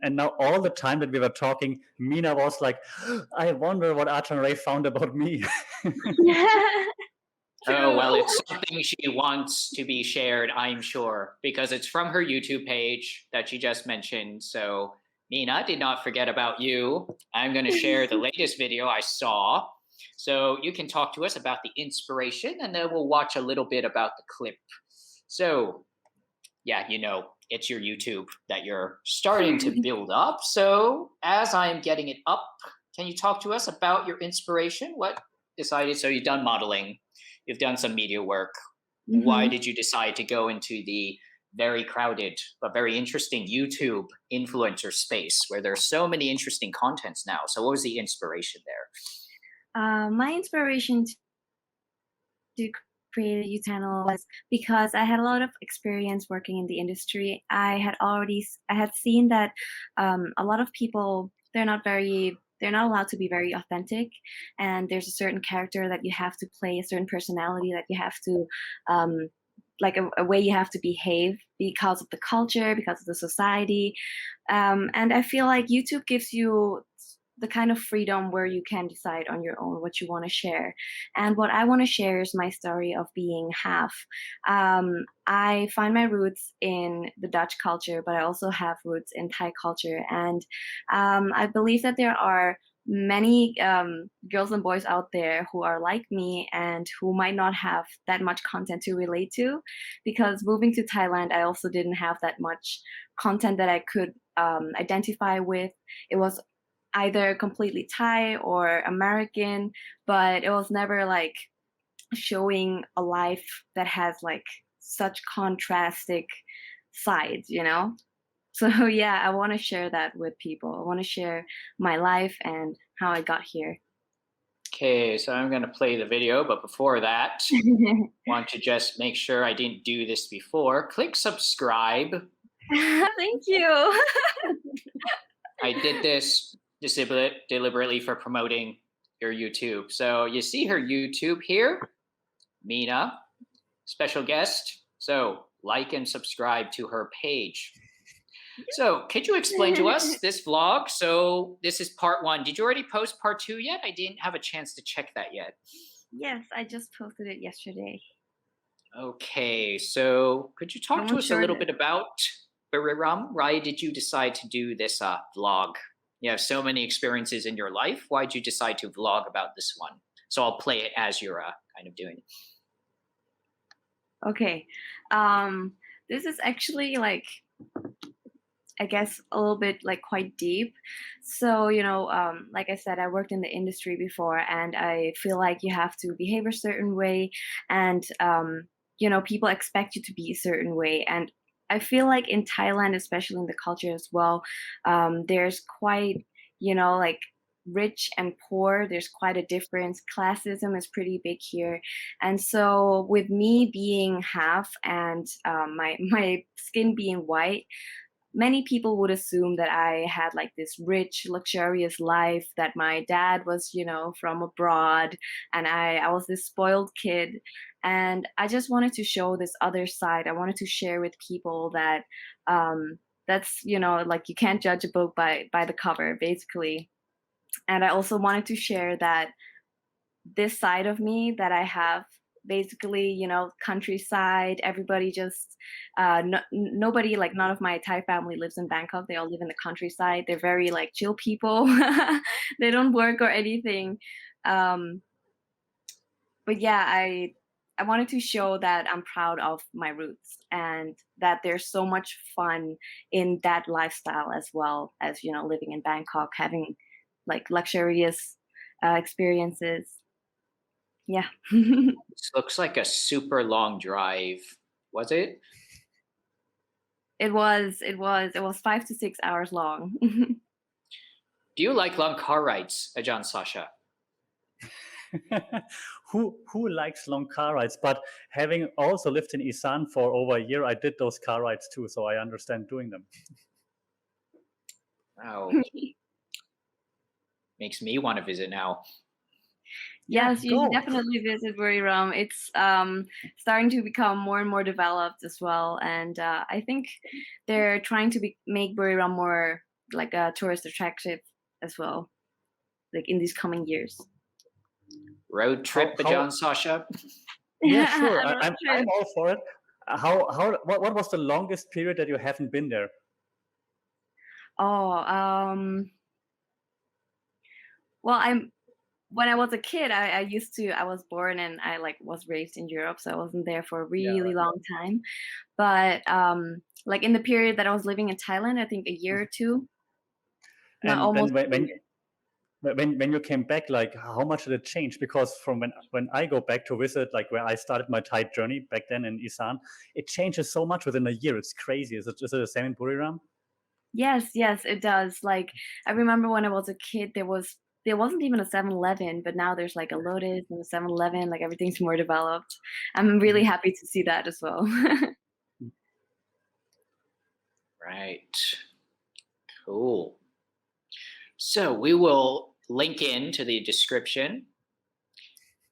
And now all the time that we were talking, Mina was like, I wonder what Archon Ray found about me. Oh, well, True. it's something she wants to be shared, I'm sure, because it's from her YouTube page that she just mentioned. So, Mena did not forget about you. I'm going to share the latest video I saw. So, you can talk to us about the inspiration, and then we'll watch a little bit about the clip. So, yeah, it's your YouTube that you're starting to build up. So, as I'm getting it up, can you talk to us about your inspiration? What decided? So, you've done modeling, you've done some media work. Why did you decide to go into the very crowded but very interesting YouTube influencer space where there's so many interesting contents now? So, what was the inspiration there? My inspiration to create a YouTube channel was because I had a lot of experience working in the industry. I had seen that a lot of people, they're not allowed to be very authentic, and there's a certain character that you have to play, a certain personality that you have to like a way you have to behave because of the culture, because of the society. And I feel like YouTube gives you the kind of freedom where you can decide on your own what you want to share. And what I want to share is my story of being half. I find my roots in the Dutch culture, but I also have roots in Thai culture. And I believe that there are many girls and boys out there who are like me and who might not have that much content to relate to, because moving to Thailand, I also didn't have that much content that I could identify with. It was either completely Thai or American, but it was never like showing a life that has like such contrastic sides, you know? So yeah, I want to share that with people. I want to share my life and how I got here. Okay, so I'm going to play the video, but before that, want to just make sure I didn't do this before. Click subscribe. Thank you. I did this deliberately for promoting your YouTube. So you see her YouTube here, Mena, special guest. So like and subscribe to her page. So could you explain to us this vlog? So this is part 1. Did you already post part 2 yet? I didn't have a chance to check that yet. Yes, I just posted it yesterday. Okay, so could you talk to us a little bit about Biriram? Why did you decide to do this vlog? You have so many experiences in your life. Why did you decide to vlog about this one? So I'll play it as you're kind of doing it. Okay, this is actually like, I guess, a little bit like quite deep. So, like I said, I worked in the industry before, and I feel like you have to behave a certain way, and people expect you to be a certain way. And I feel like in Thailand, especially in the culture as well, there's quite, like rich and poor, there's quite a difference. Classism is pretty big here. And so with me being half and my skin being white, many people would assume that I had like this rich, luxurious life, that my dad was, from abroad, and I was this spoiled kid. And I just wanted to show this other side. I wanted to share with people that that's, like you can't judge a book by the cover, basically. And I also wanted to share that this side of me that I have, basically, countryside, everybody just nobody, like none of my Thai family lives in Bangkok. They all live in the countryside. They're very like chill people. They don't work or anything. But yeah, I wanted to show that I'm proud of my roots and that there's so much fun in that lifestyle, as well as, living in Bangkok, having like luxurious experiences. Yeah. This looks like a super long drive. Was it? It was 5 to 6 hours long. Do you like long car rides, Ajahn Sasha? Who likes long car rides? But having also lived in Isan for over a year, I did those car rides too, so I understand doing them. Wow. Makes me want to visit now. Yeah, Yes, you should go. definitely visit Buriram. It's starting to become more and more developed as well, and I think they're trying to make Buriram more like a tourist attractive as well, like in these coming years. Road trip, How Bajan Sasha. Yeah, sure. I'm not sure. I'm all for it. What was the longest period that you haven't been there? Oh, well, when I was a kid, I was born and I like was raised in Europe, so I wasn't there for a Yeah, really right. long time. But like in the period that I was living in Thailand, I think a year or two, not And then almost 2 years. when you came back, like how much did it change? Because from when I go back to visit, like where I started my Thai journey back then in Isan, it changes so much within a year. It's crazy. Is it the same in Buriram? Yes, yes, it does. Like I remember when I was a kid, there wasn't even a 7-Eleven, but now there's like a Lotus and a 7-Eleven. Like everything's more developed. I'm really Mhm. happy to see that as well. Right. Cool. So we will link in to the description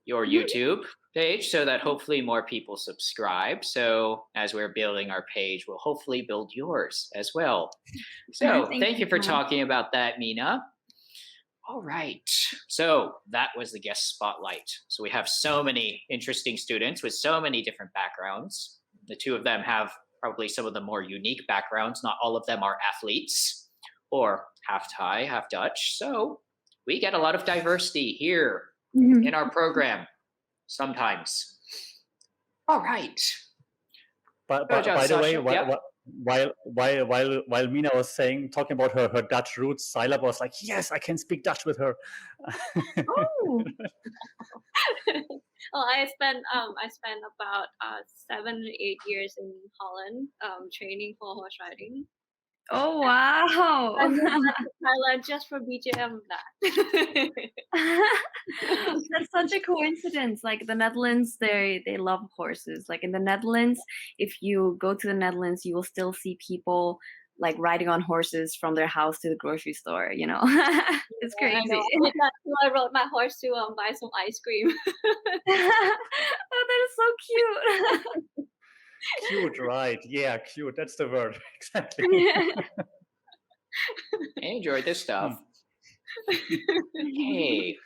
your YouTube page so that hopefully more people subscribe. So as we're building our page, we'll hopefully build yours as well. So Thank thank you you for so much. talking about that, Mena. All right. So that was the guest spotlight. So we have so many interesting students with so many different backgrounds. The two of them have probably some of the more unique backgrounds. Not all of them are athletes or half Thai, half Dutch. So we get a lot of diversity here in our program sometimes. All right. Roja, By the way, Sasha, yeah. while Mina was talking about her Dutch roots, Silab was like, yes, I can speak Dutch with her. Oh, Well, I spent about 7 or 8 years in Holland training for horse riding, oh wow. and then back to Thailand just for BJM that. That's such a coincidence. Like the Netherlands, they love horses. Like in the Netherlands, if you go to the Netherlands, you will still see people like riding on horses from their house to the grocery store, you know. It's I know. crazy. I did that too. I rode my horse to buy some ice cream. Oh, that is so cute. Cute, right? Yeah, cute. That's the word. Exactly. I enjoyed this stuff. Hmm. Hey,